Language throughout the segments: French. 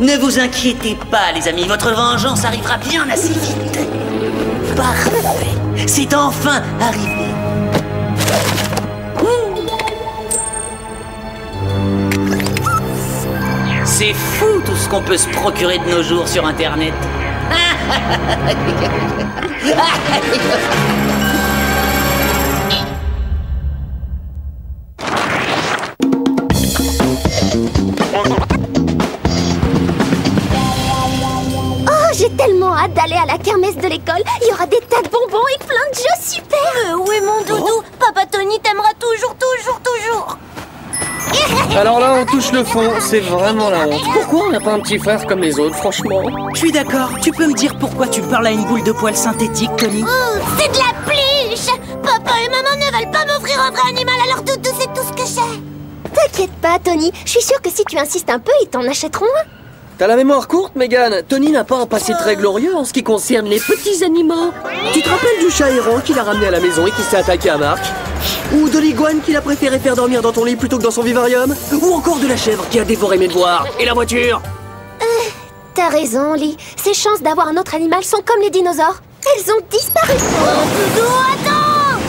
Ne vous inquiétez pas, les amis, votre vengeance arrivera bien assez vite. Parfait, c'est enfin arrivé. C'est fou tout ce qu'on peut se procurer de nos jours sur Internet. J'ai tellement hâte d'aller à la kermesse de l'école. Il y aura des tas de bonbons et plein de jeux super. Oui, mon doudou. Papa Tony t'aimera toujours. Alors là, on touche le fond, c'est vraiment la honte. Pourquoi on n'a pas un petit frère comme les autres, franchement? Je suis d'accord, tu peux me dire pourquoi tu parles à une boule de poils synthétique, Tony? C'est de la pluche. Papa et maman ne veulent pas m'offrir un vrai animal, alors doudou, c'est tout ce que j'ai. T'inquiète pas, Tony. Je suis sûre que si tu insistes un peu, ils t'en achèteront un. T'as la mémoire courte, Megan. Tony n'a pas un passé très glorieux en ce qui concerne les petits animaux. Tu te rappelles du chat errant qu'il a ramené à la maison et qui s'est attaqué à Marc? Ou de l'iguane qu'il a préféré faire dormir dans ton lit plutôt que dans son vivarium? Ou encore de la chèvre qui a dévoré mes devoirs? Et la voiture? T'as raison, Lee. Ces chances d'avoir un autre animal sont comme les dinosaures. Elles ont disparu. Doudou, attends.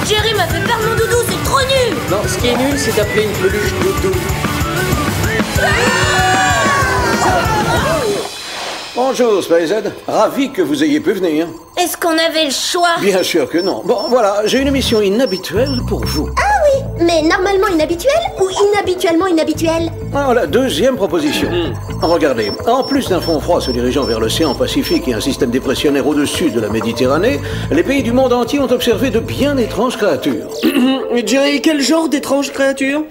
Jerry m'a fait perdre mon doudou, c'est trop nul. Non, ce qui est nul, c'est d'appeler une peluche doudou. Bonjour, Spyzed. Ravi que vous ayez pu venir. Est-ce qu'on avait le choix? Bien sûr que non. Bon, voilà, j'ai une mission inhabituelle pour vous. Mais normalement inhabituel ou inhabituellement inhabituel? Alors, la deuxième proposition. Regardez, en plus d'un front froid se dirigeant vers l'océan Pacifique et un système dépressionnaire au-dessus de la Méditerranée, les pays du monde entier ont observé de bien étranges créatures. Jerry, quel genre d'étranges créatures?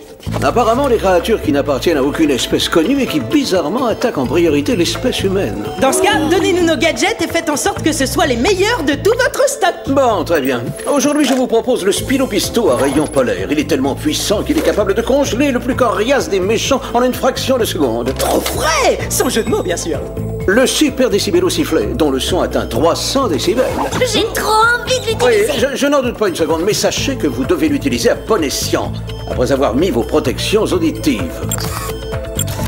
Apparemment, des créatures qui n'appartiennent à aucune espèce connue et qui bizarrement attaquent en priorité l'espèce humaine. Dans ce cas, donnez-nous nos gadgets et faites en sorte que ce soit les meilleurs de tout votre stock. Bon, très bien. Aujourd'hui, je vous propose le Spinopisto à rayon polaire. Il est tellement puissant qu'il est capable de congeler le plus coriace des méchants en une fraction de seconde. Trop frais! Sans jeu de mots, bien sûr. Le Super Décibélo sifflet, dont le son atteint 300 décibels. J'ai trop envie de Oui, l'utiliser. je n'en doute pas une seconde, mais sachez que vous devez l'utiliser à bon escient, après avoir mis vos protections auditives.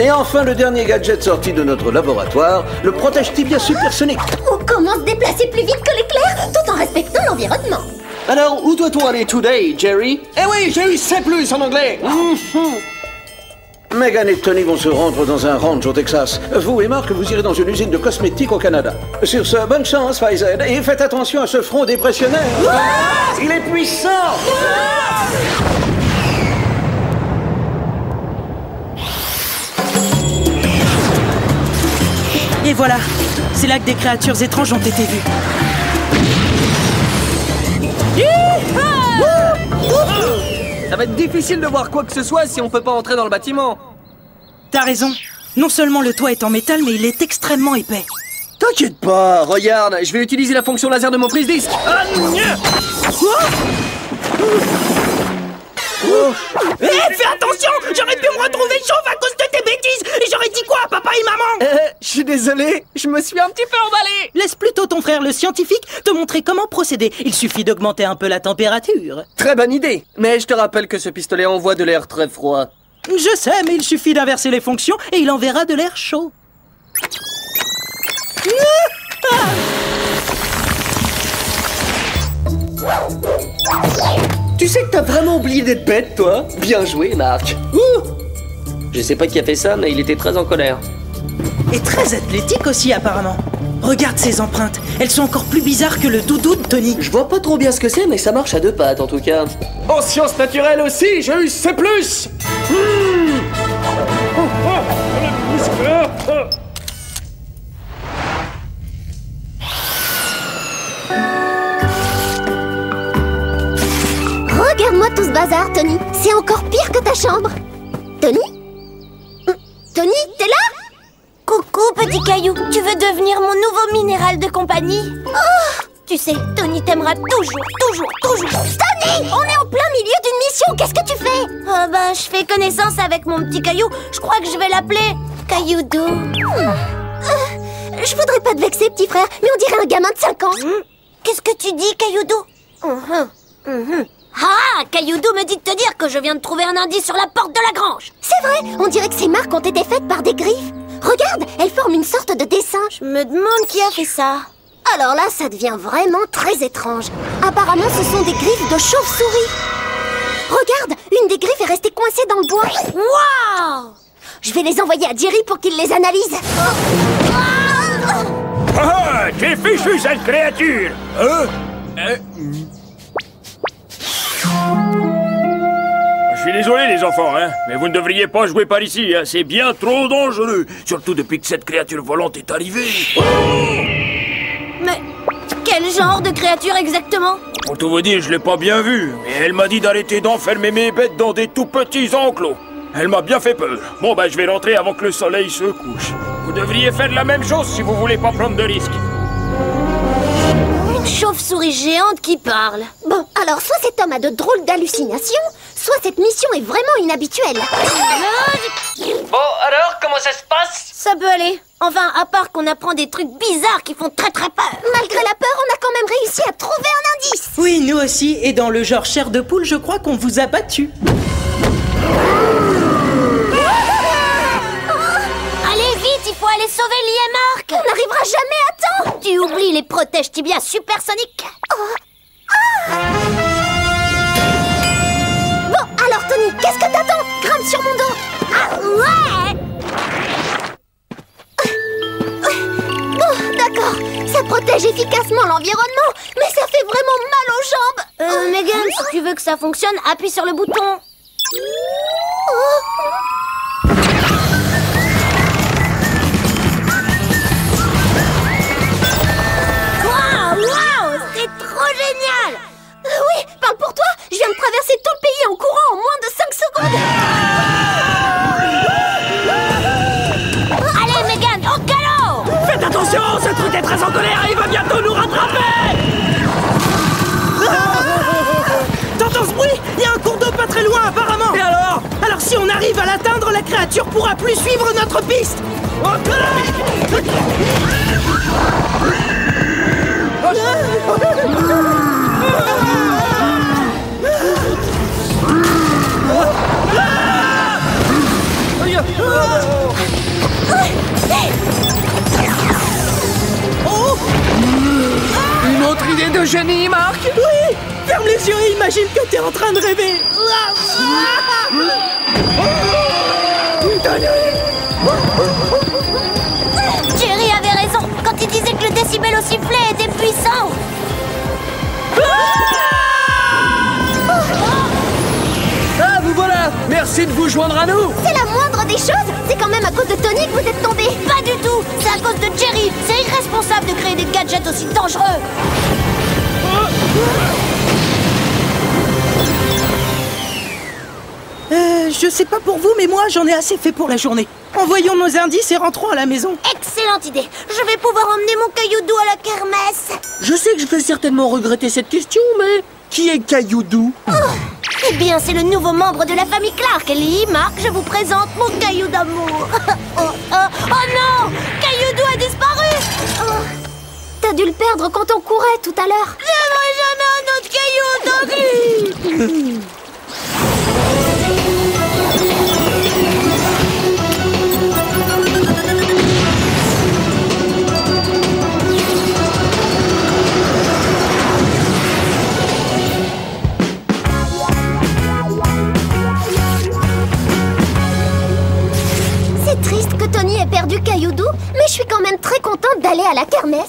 Et enfin, le dernier gadget sorti de notre laboratoire, le protège-tibia supersonique. Comment se déplacer plus vite que l'éclair tout en respectant l'environnement? Alors, où doit-on aller today, Jerry? Eh oui, j'ai eu C+, en anglais. Megan et Tony vont se rendre dans un ranch au Texas. Vous et Marc, vous irez dans une usine de cosmétiques au Canada. Sur ce, bonne chance, Spyzed, et faites attention à ce front dépressionnaire. Il est puissant. Et voilà, c'est là que des créatures étranges ont été vues. Ça va être difficile de voir quoi que ce soit si on peut pas entrer dans le bâtiment. T'as raison. Non seulement le toit est en métal, mais il est extrêmement épais. T'inquiète pas, regarde, je vais utiliser la fonction laser de mon prise-disque. Fais attention! J'aurais pu me retrouver chauve à cause de tes bêtises! Et j'aurais dit quoi à papa et maman? Je suis désolé, je me suis un petit peu emballé. Laisse plutôt ton frère le scientifique te montrer comment procéder. Il suffit d'augmenter un peu la température. Très bonne idée, mais je te rappelle que ce pistolet envoie de l'air très froid. Je sais, mais il suffit d'inverser les fonctions et il enverra de l'air chaud. Tu sais que t'as vraiment oublié d'être bête, toi? Bien joué, Marc. Je sais pas qui a fait ça, mais il était très en colère. Et très athlétique aussi, apparemment. Regarde ces empreintes. Elles sont encore plus bizarres que le doudou de Tony. Je vois pas trop bien ce que c'est, mais ça marche à deux pattes, en tout cas. En sciences naturelles aussi, j'ai eu C+. Regarde-moi tout ce bazar, Tony. C'est encore pire que ta chambre. Tony? Tony, t'es là? Coucou, petit caillou. Tu veux devenir mon nouveau minéral de compagnie? Tu sais, Tony t'aimera toujours. Tony! On est en plein milieu d'une mission. Qu'est-ce que tu fais? Je fais connaissance avec mon petit caillou. Je crois que je vais l'appeler Cailloudou. Je voudrais pas te vexer, petit frère, mais on dirait un gamin de 5 ans. Qu'est-ce que tu dis, Cailloudou? Ah, Cailloudou me dit de te dire que je viens de trouver un indice sur la porte de la grange. C'est vrai, on dirait que ces marques ont été faites par des griffes. Regarde, elles forment une sorte de dessin. Je me demande qui a fait ça. Alors là, ça devient vraiment très étrange. Apparemment, ce sont des griffes de chauve-souris. Regarde, une des griffes est restée coincée dans le bois. Waouh! Je vais les envoyer à Jerry pour qu'il les analyse. Ah, j'ai fichu cette créature. Je suis désolé les enfants, hein, mais vous ne devriez pas jouer par ici, hein. C'est bien trop dangereux. Surtout depuis que cette créature volante est arrivée. Mais quel genre de créature exactement? Pour tout vous dire, je l'ai pas bien vue, mais elle m'a dit d'arrêter d'enfermer mes bêtes dans des tout petits enclos. Elle m'a bien fait peur. Bon, je vais rentrer avant que le soleil se couche. Vous devriez faire la même chose si vous voulez pas prendre de risques. Une chauve-souris géante qui parle. Bon, alors soit cet homme a de drôles d'hallucinations, soit cette mission est vraiment inhabituelle. Bon, alors, comment ça se passe? Ça peut aller. Enfin, à part qu'on apprend des trucs bizarres qui font très peur. Malgré la peur, on a quand même réussi à trouver un indice. Oui, nous aussi. Et dans le genre chair de poule, je crois qu'on vous a battu. Allez, vite, il faut aller sauver Liemark. On n'arrivera jamais à temps. Tu oublies les protèges tibias supersoniques. Bon, alors Tony, qu'est-ce que t'attends? Grimpe sur mon dos. Ah, ouais! Oh, d'accord, ça protège efficacement l'environnement, mais ça fait vraiment mal aux jambes. Megan, si tu veux que ça fonctionne, appuie sur le bouton. Waouh, c'est trop génial! Oui, parle pour toi, je viens de traverser tout le pays en courant en moins de 5 secondes. Allez, Megan, au galop! Faites attention, ce truc est très en colère et il va bientôt nous rattraper. T'entends ce bruit? Il y a un cours d'eau pas très loin, apparemment. Et alors? Alors si on arrive à l'atteindre, la créature pourra plus suivre notre piste. Une autre idée de génie, Marc? Oui! Ferme les yeux et imagine que t'es en train de rêver. Jerry avait raison quand il disait que le décibel au sifflet était puissant. Ah, vous voilà! Merci de vous joindre à nous! C'est la moindre des choses. C'est quand même à cause de Tony que vous êtes tombé. Pas du tout, c'est à cause de Jerry. C'est irresponsable de créer des gadgets aussi dangereux. Je sais pas pour vous, mais moi j'en ai assez fait pour la journée. Envoyons nos indices et rentrons à la maison. Excellente idée. Je vais pouvoir emmener mon Cailloudou à la kermesse. Je sais que je vais certainement regretter cette question, mais qui est Cailloudou? Eh bien, c'est le nouveau membre de la famille Clark. Liemark, je vous présente mon caillou d'amour. Oh non! Cailloudou a disparu. T'as dû le perdre quand on courait tout à l'heure. J'aimerais jamais un autre caillou autant que lui. C'est triste que Tony ait perdu Cailloudou, mais je suis quand même très contente d'aller à la kermesse.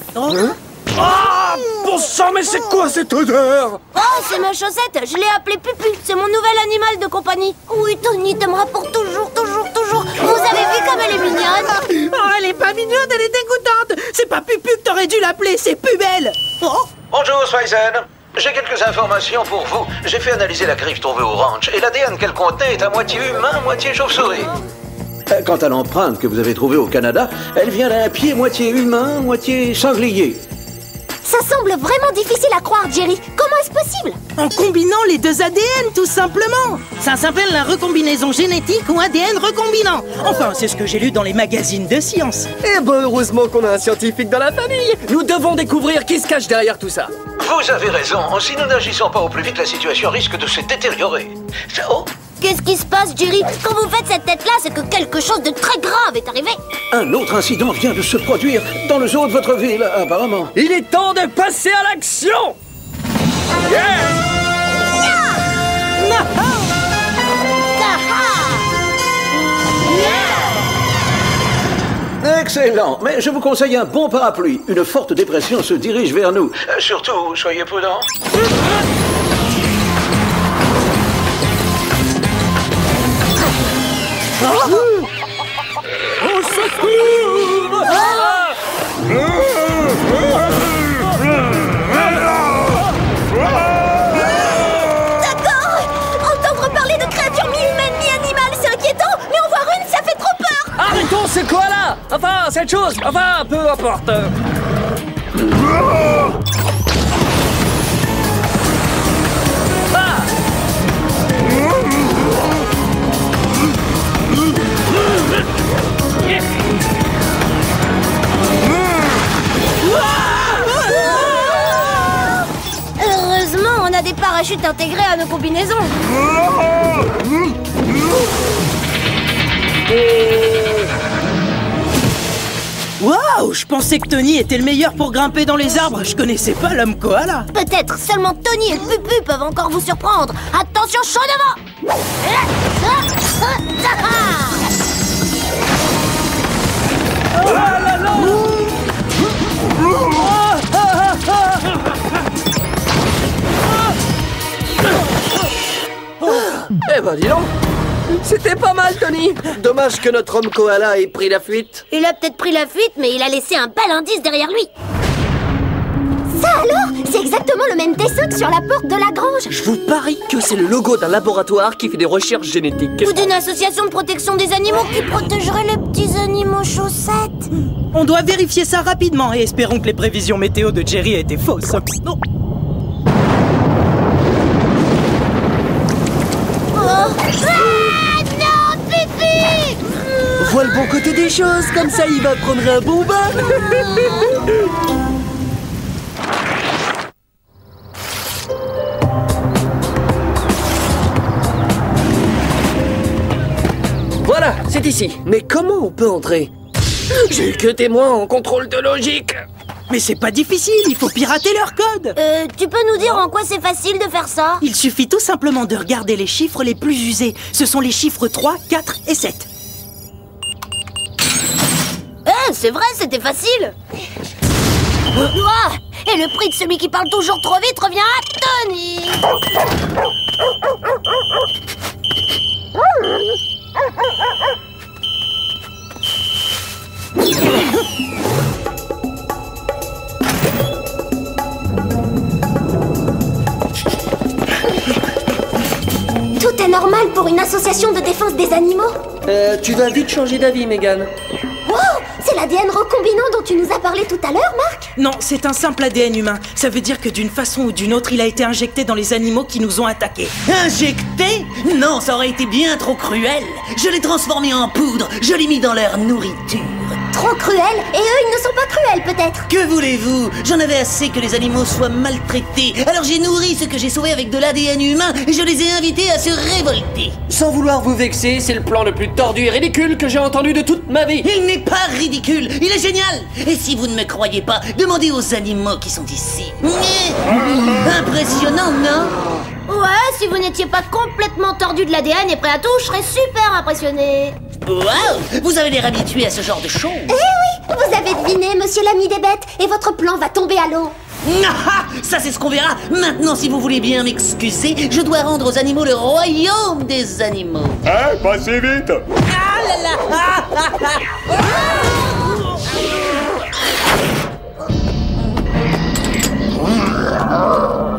Ah! Bon sang, mais c'est quoi cette odeur? Oh, c'est ma chaussette. Je l'ai appelée Pupu. C'est mon nouvel animal de compagnie. Oui, Tony t'aimera pour toujours, toujours, toujours. Vous avez vu comme elle est mignonne? Oh, elle est pas mignonne, elle est dégoûtante. C'est pas Pupu que t'aurais dû l'appeler, c'est Pubelle. Oh. Bonjour, Swayzen. J'ai quelques informations pour vous. J'ai fait analyser la griffe trouvée au ranch et l'ADN qu'elle contenait est à moitié humain, moitié chauve-souris. Quant à l'empreinte que vous avez trouvée au Canada, elle vient d'un pied moitié humain, moitié sanglier. Ça semble vraiment difficile à croire, Jerry. Comment est-ce possible? possible. En combinant les deux ADN, tout simplement. Ça s'appelle la recombinaison génétique ou ADN recombinant. Enfin, c'est ce que j'ai lu dans les magazines de science. Eh ben, heureusement qu'on a un scientifique dans la famille. Nous devons découvrir qui se cache derrière tout ça. Vous avez raison. Si nous n'agissons pas au plus vite, la situation risque de se détériorer. Oh, Qu'est-ce qui se passe, Jerry? Quand vous faites cette tête-là, c'est que quelque chose de très grave est arrivé. un autre incident vient de se produire dans le zoo de votre ville, apparemment. Il est temps de passer à l'action. Excellent, mais je vous conseille un bon parapluie. Une forte dépression se dirige vers nous. Surtout, soyez prudents. Au secours! D'accord! Entendre parler de créatures mi-humaines, mi-animales, c'est inquiétant, mais en voir une, ça fait trop peur! Arrêtons ce koala! Enfin, cette chose! Enfin, peu importe! Ah! Heureusement, on a des parachutes intégrés à nos combinaisons. Waouh, je pensais que Tony était le meilleur pour grimper dans les arbres. Je connaissais pas l'homme koala. Peut-être seulement Tony et le Pupu peuvent encore vous surprendre. Attention, chaud devant. Eh ben, dis donc! C'était pas mal, Tony! Dommage que notre homme koala ait pris la fuite. Il a peut-être pris la fuite, mais il a laissé un bel indice derrière lui. Ça alors? C'est exactement le même dessin que sur la porte de la grange. Je vous parie que c'est le logo d'un laboratoire qui fait des recherches génétiques. Ou d'une association de protection des animaux qui protégerait les petits animaux chaussettes. On doit vérifier ça rapidement et espérons que les prévisions météo de Jerry étaient fausses. Non. Non, Pipi! Vois le bon côté des choses, comme ça il va prendre un bon bain. Voilà, c'est ici. Mais comment on peut entrer? J'ai eu que témoin en contrôle de logique. Mais c'est pas difficile, il faut pirater leur code. Tu peux nous dire en quoi c'est facile de faire ça? Il suffit tout simplement de regarder les chiffres les plus usés. Ce sont les chiffres 3, 4 et 7. C'est vrai, c'était facile. Ouah, et le prix de celui qui parle toujours trop vite revient à Tony. Tout est normal pour une association de défense des animaux. Tu vas vite changer d'avis, Megan. Wow! C'est l'ADN recombinant dont tu nous as parlé tout à l'heure, Marc? Non, c'est un simple ADN humain. Ça veut dire que d'une façon ou d'une autre, il a été injecté dans les animaux qui nous ont attaqués. Injecté? Non, ça aurait été bien trop cruel. Je l'ai transformé en poudre, je l'ai mis dans leur nourriture. Trop cruel? Et eux, ils ne sont pas cruels, peut-être? Que voulez-vous? J'en avais assez que les animaux soient maltraités. Alors j'ai nourri ceux que j'ai sauvés avec de l'ADN humain et je les ai invités à se révolter. Sans vouloir vous vexer, c'est le plan le plus tordu et ridicule que j'ai entendu de toute ma vie. Il n'est pas ridicule, il est génial. Et si vous ne me croyez pas, demandez aux animaux qui sont ici. Impressionnant, non? Ouais, si vous n'étiez pas complètement tordu de l'ADN et prêt à tout, je serais super impressionné. Waouh! Vous avez l'air habitué à ce genre de choses. Eh oui! Vous avez deviné, monsieur l'ami des bêtes, et votre plan va tomber à l'eau. Ah, ça c'est ce qu'on verra. Maintenant, si vous voulez bien m'excuser, je dois rendre aux animaux le royaume des animaux. Hein? Pas si vite! Ah là là! Ah, ah, ah.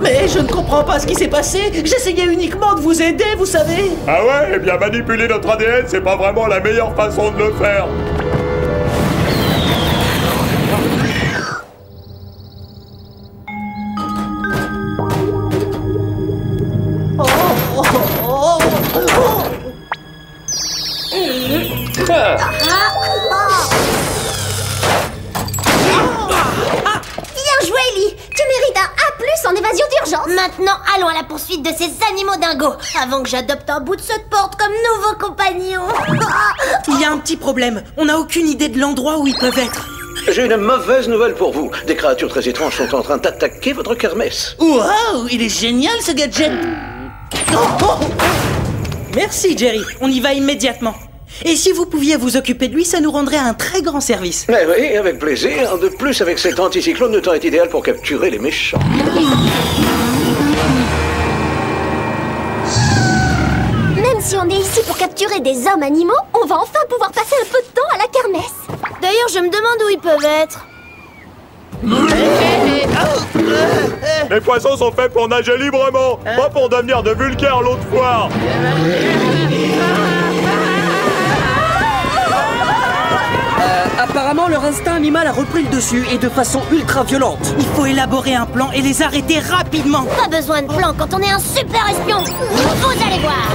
Mais je ne comprends pas ce qui s'est passé. J'essayais uniquement de vous aider, vous savez. Ah ouais? Eh bien, manipuler notre ADN, c'est pas vraiment la meilleure façon de le faire. Maintenant, allons à la poursuite de ces animaux dingos, avant que j'adopte un bout de cette porte comme nouveau compagnon. Il y a un petit problème. On n'a aucune idée de l'endroit où ils peuvent être. J'ai une mauvaise nouvelle pour vous. Des créatures très étranges sont en train d'attaquer votre kermesse. Waouh, il est génial ce gadget. Merci, Jerry. On y va immédiatement. Et si vous pouviez vous occuper de lui, ça nous rendrait un très grand service. Eh oui, avec plaisir. De plus, avec cet anticyclone, le temps est idéal pour capturer les méchants. Même si on est ici pour capturer des hommes animaux, on va enfin pouvoir passer un peu de temps à la kermesse. D'ailleurs, je me demande où ils peuvent être. Les poissons sont faits pour nager librement, pas pour devenir de vulgaires lots de foire. Apparemment, leur instinct animal a repris le dessus et de façon ultra violente. Il faut élaborer un plan et les arrêter rapidement. Pas besoin de plan quand on est un super espion. Vous allez voir.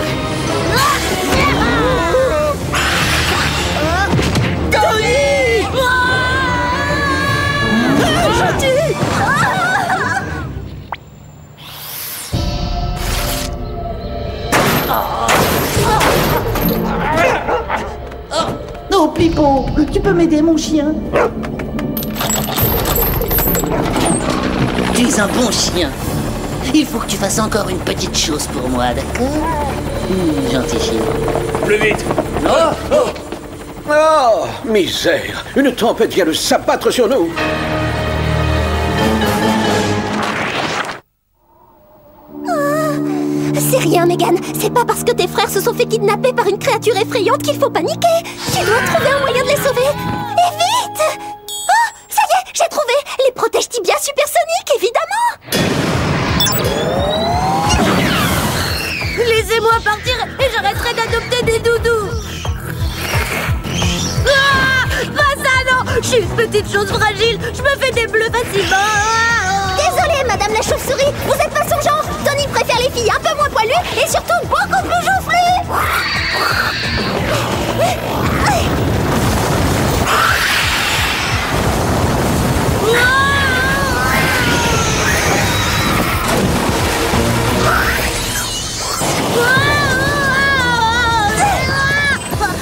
Tony! Gentil! Oh, Pipo, tu peux m'aider, mon chien? Tu es un bon chien. Il faut que tu fasses encore une petite chose pour moi, d'accord? Gentil chien. Plus vite. Oh, misère! Une tempête vient de s'abattre sur nous! C'est rien, Megan. C'est pas parce que tes frères se sont fait kidnapper par une créature effrayante qu'il faut paniquer. Tu dois trouver un moyen de les sauver. Et vite! Oh, ça y est, j'ai trouvé! Les protège tibias supersoniques, évidemment! Laissez-moi partir et j'arrêterai d'adopter des doudous. Ah, pas ça, non. Je suis une petite chose fragile. Je me fais des bleus facilement. Désolée, madame la chauve-souris, vous êtes pas son genre. Tony préfère les filles un peu moins poilues et surtout beaucoup plus joufflues.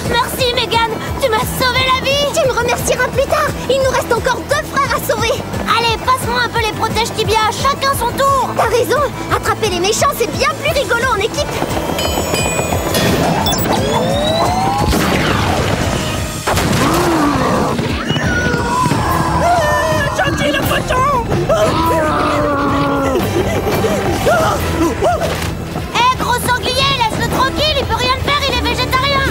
Merci, Megan. Tu m'as sauvé la vie. Tu me remercieras plus tard. Il nous reste encore 2 frères à sauver. Allez, passe-moi un peu les protège tibias. Chacun son tour. T'as raison, attraper les méchants, c'est bien plus rigolo en équipe. Gentil, le poton! Hé, gros sanglier, laisse-le tranquille. Il peut rien te faire, il est végétarien.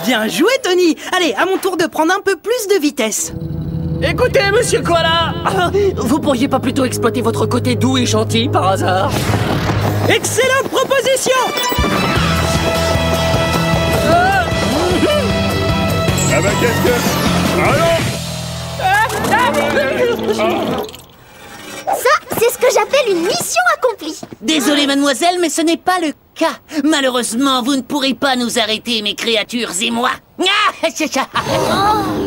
Bien joué, Tony! Allez, à mon tour de prendre un peu plus de vitesse. Écoutez, monsieur Koala, vous pourriez pas plutôt exploiter votre côté doux et gentil par hasard? Excellente proposition! Ah bah qu'est-ce que... Ça, c'est ce que j'appelle une mission accomplie. Désolée, mademoiselle, mais ce n'est pas le cas. Malheureusement, vous ne pourrez pas nous arrêter, mes créatures et moi.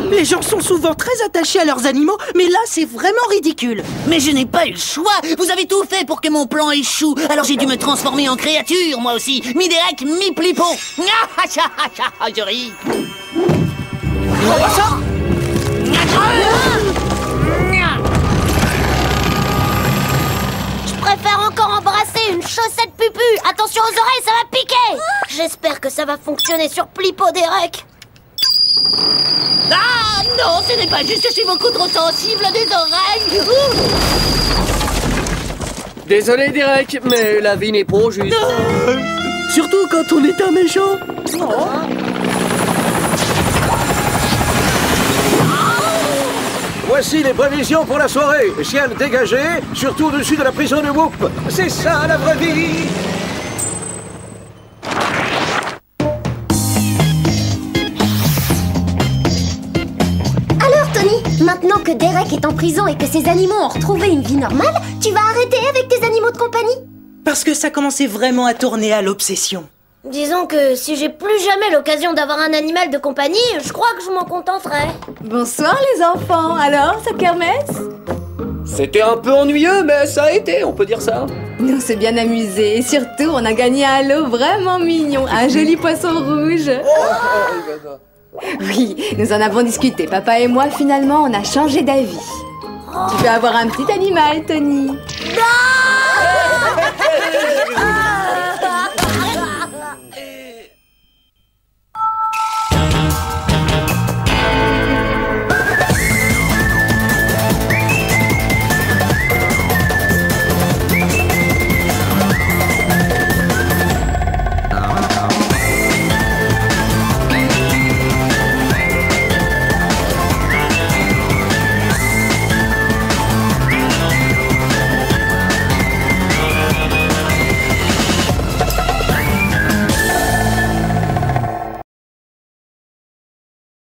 Les gens sont souvent très attachés à leurs animaux, mais là, c'est vraiment ridicule. Mais je n'ai pas eu le choix. Vous avez tout fait pour que mon plan échoue. Alors j'ai dû me transformer en créature, moi aussi. Mi-Derek, mi-Plipo. Je ris. Je préfère encore embrasser une chaussette pupu. Attention aux oreilles, ça va piquer. J'espère que ça va fonctionner sur Plipo Derek. Ah non, ce n'est pas juste, je suis beaucoup trop sensible des oreilles. Désolé, Derek, mais la vie n'est pas juste. Surtout quand on est un méchant. Voici les prévisions pour la soirée. Ciel dégagé, surtout au-dessus de la prison de Whoop. C'est ça, la vraie vie. Alors, Tony, maintenant que Derek est en prison et que ses animaux ont retrouvé une vie normale, tu vas arrêter avec tes animaux de compagnie? Parce que ça commençait vraiment à tourner à l'obsession. Disons que si j'ai plus jamais l'occasion d'avoir un animal de compagnie, je crois que je m'en contenterai. Bonsoir les enfants, alors, sa kermesse? C'était un peu ennuyeux, mais ça a été, on peut dire ça. On s'est bien amusé, et surtout on a gagné un lot vraiment mignon, un joli poisson rouge. Oui, nous en avons discuté, papa et moi, finalement on a changé d'avis. Tu veux avoir un petit animal, Tony? Non